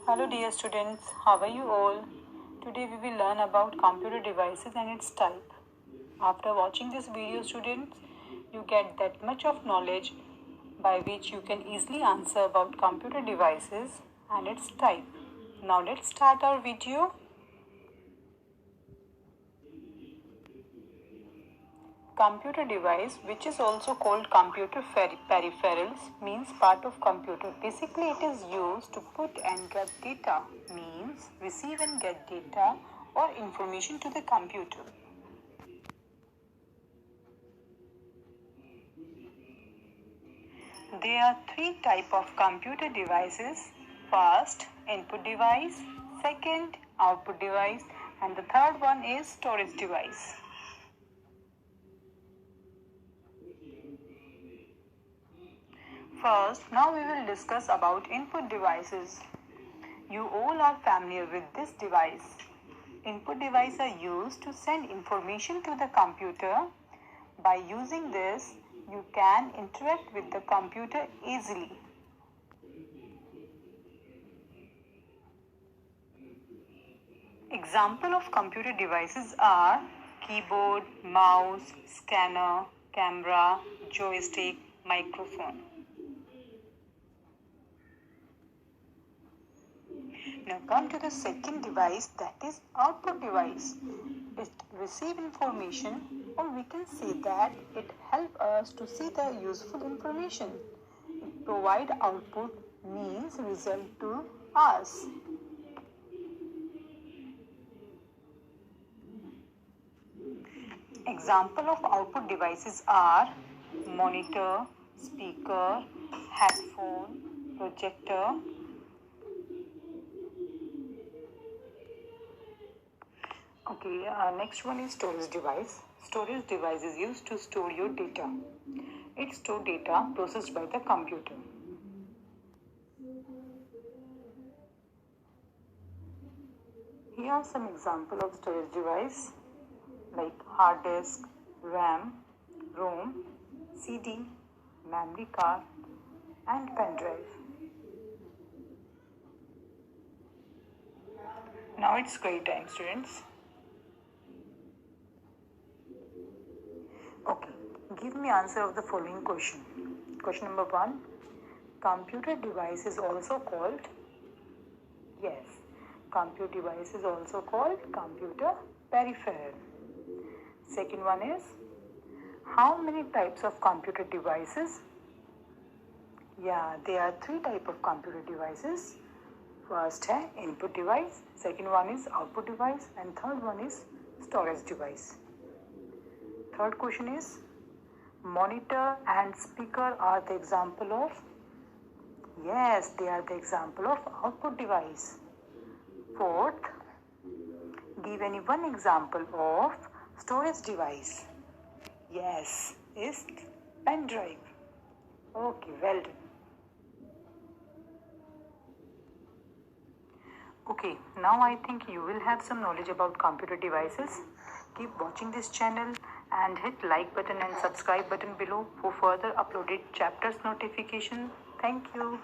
Hello dear students, how are you all? Today we will learn about computer devices and its type. After watching this video students, you get that much of knowledge by which you can easily answer about computer devices and its type. Now let's start our video. Computer device, which is also called computer peripherals, means part of computer. Basically, it is used to put and get data, means receive and get data or information to the computer. There are three types of computer devices. First, input device, second, output device, and the third one is storage device. First, now we will discuss about input devices. You all are familiar with this device. Input devices are used to send information to the computer. By using this, you can interact with the computer easily. Example of computer devices are keyboard, mouse, scanner, camera, joystick, microphone. Now come to the second device, that is output device. It receives information, or we can say that it helps us to see the useful information. It provides output, means result to us. Example of output devices are monitor, speaker, headphone, projector. Okay, next one is storage device. Storage device is used to store your data. It stores data processed by the computer. Here are some examples of storage device like hard disk, RAM, ROM, CD, memory card, and pen drive. Now it's great time, students. Okay, give me answer of the following question. Question number 1. Computer device is also called, yes, computer device is also called computer peripheral. Second one is, how many types of computer devices? Yeah, there are three types of computer devices. First है input device, second one is output device, and third one is storage device. Third question is, monitor and speaker are the example of? Yes, they are the example of output device. Fourth, give any one example of storage device. Yes, is pen drive. Okay, well done. Okay, now I think you will have some knowledge about computer devices. Keep watching this channel and hit like button and subscribe button below for further uploaded chapters notification. Thank you.